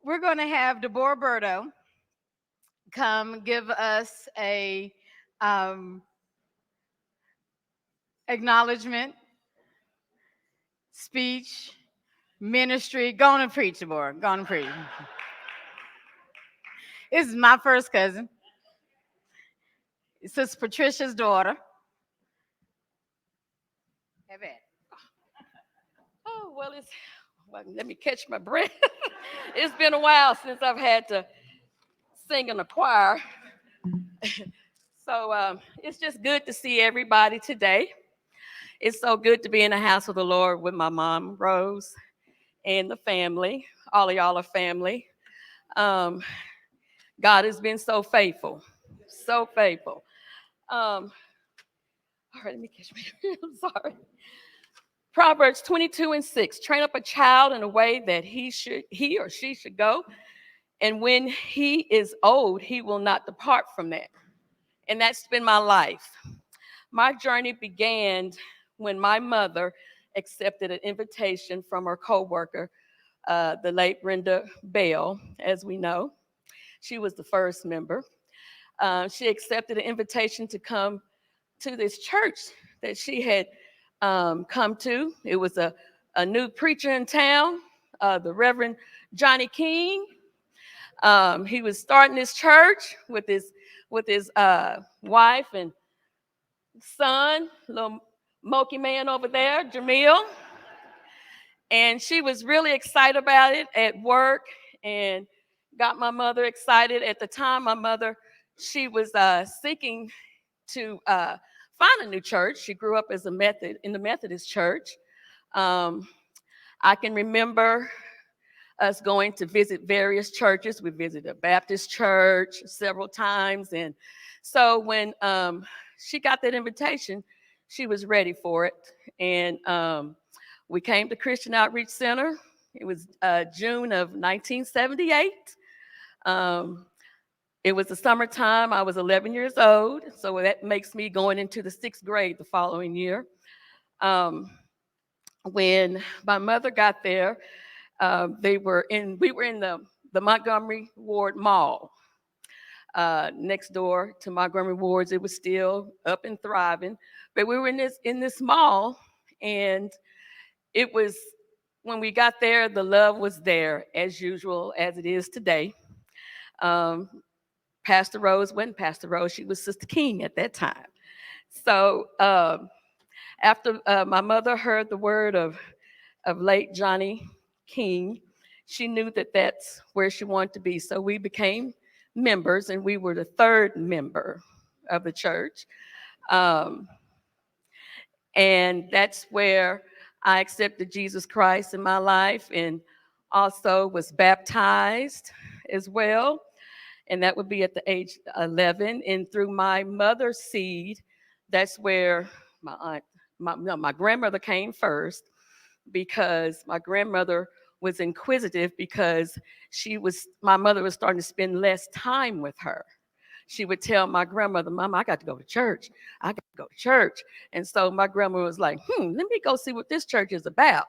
we're going to have Deborah Birdow come give us a um, acknowledgement speech, ministry. Go on and preach, Deborah. Go on and preach. This is my first cousin. Sister Patricia's daughter. Have it. Oh, well, let me catch my breath. It's been a while since I've had to sing in a choir. So it's just good to see everybody today. It's so good to be in the house of the Lord with my mom, Rose, and the family. All of y'all are family. Um, God has been so faithful, so faithful. All right, let me catch my I'm sorry. Proverbs 22:6. Train up a child in a way that he or she should go. And when he is old, he will not depart from that. And that's been my life. My journey began when my mother accepted an invitation from her co-worker, the late Brenda Bell, as we know. She was the first member. She accepted an invitation to come to this church that she had come to. It was a new preacher in town, the Reverend Johnny King. He was starting his church with his wife and son, little Moki man over there, Jamil. And she was really excited about it at work and got my mother excited. At the time, my mother, she was seeking to find a new church. She grew up as in the Methodist church. I can remember us going to visit various churches. We visited a Baptist church several times. And so when she got that invitation, she was ready for it. And we came to Christian Outreach Center. It was June of 1978. It was the summertime. I was 11 years old. So that makes me going into the 6th grade the following year. When my mother got there, we were in the Montgomery Ward Mall. Next door to Montgomery Wards, it was still up and thriving. But we were in this mall, and it was, when we got there, the love was there as usual, as it is today. Pastor Rose wasn't Pastor Rose, she was Sister King at that time. So after my mother heard the word of late Johnny King, she knew that that's where she wanted to be. So we became members, and we were the 3rd member of the church. And that's where I accepted Jesus Christ in my life, and also was baptized as well. And that would be at the age 11. And through my mother's seed, that's where my grandmother came first, because my grandmother was inquisitive, because my mother was starting to spend less time with her. She would tell my grandmother, "Mama, I got to go to church. I got to go to church." And so my grandmother was like, let me go see what this church is about.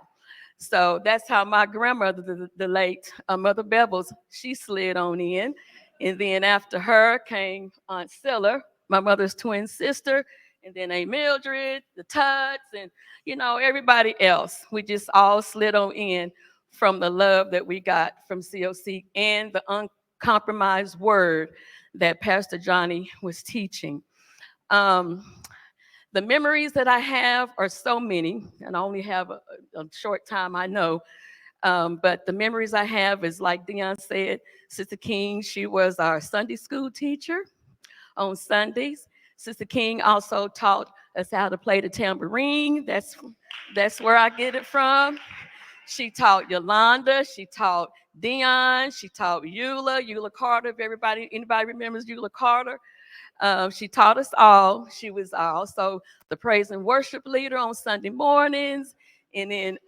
So that's how my grandmother, the late Mother Bevels, she slid on in. And then after her came Aunt Silla, my mother's twin sister, and then Aunt Mildred, the Tuts, and everybody else. We just all slid on in from the love that we got from COC and the uncompromised word that Pastor Johnny was teaching. The memories that I have are so many, and I only have a short time, I know. But the memories I have is, like Dion said, Sister King, she was our Sunday school teacher on Sundays. Sister King also taught us how to play the tambourine. That's where I get it from. She taught Yolanda. She taught Dion. She taught Eula Carter. If anybody remembers Eula Carter. She taught us all. She was also the praise and worship leader on Sunday mornings, and in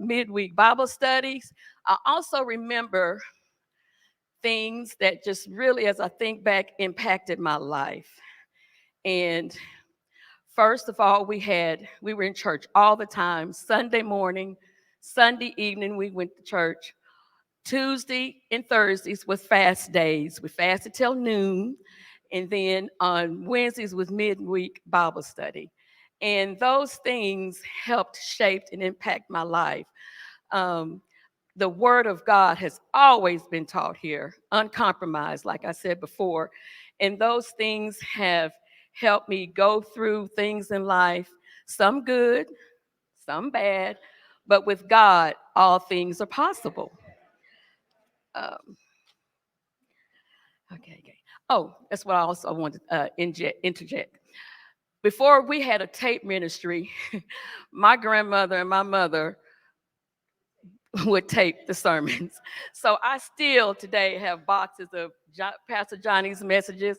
midweek Bible studies. I also remember things that just really, as I think back, impacted my life. And first of all, we were in church all the time, Sunday morning, Sunday evening, we went to church. Tuesday and Thursdays was fast days. We fasted till noon. And then on Wednesdays was midweek Bible study. And those things helped shape and impact my life. Um, the word of God has always been taught here, uncompromised, like I said before. And those things have helped me go through things in life, some good, some bad, but with God, all things are possible. Um, okay. Oh, that's what I also wanted to interject. Before we had a tape ministry, my grandmother and my mother would tape the sermons. So I still today have boxes of Pastor Johnny's messages,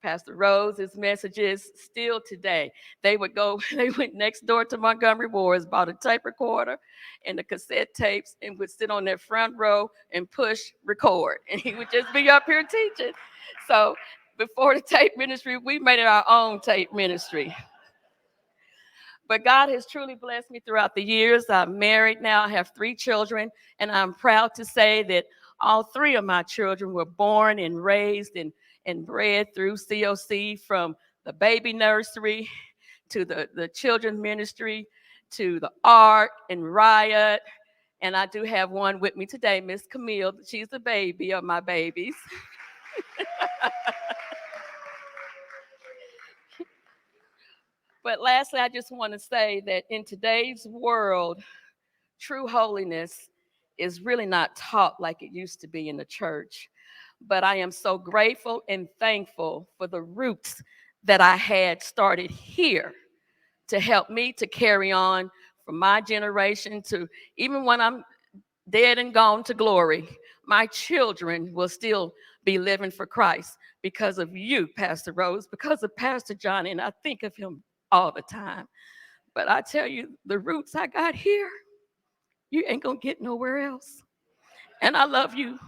Pastor Rose's messages, still today. They would go, they went next door to Montgomery Ward's, bought a tape recorder and the cassette tapes, and would sit on their front row and push record. And he would just be up here teaching. So before the tape ministry, we made it our own tape ministry. But God has truly blessed me throughout the years. I'm married now, I have 3 children, and I'm proud to say that all 3 of my children were born and raised and bred through COC, from the baby nursery to the children's ministry to the Ark and Riot. And I do have one with me today, Miss Camille. She's the baby of my babies. But lastly, I just want to say that in today's world, true holiness is really not taught like it used to be in the church. But I am so grateful and thankful for the roots that I had started here to help me to carry on from my generation to even when I'm dead and gone to glory. My children will still be living for Christ because of you, Pastor Rose, because of Pastor Johnny, and I think of him all the time. But I tell you, the roots I got here, you ain't gonna get nowhere else. And I love you.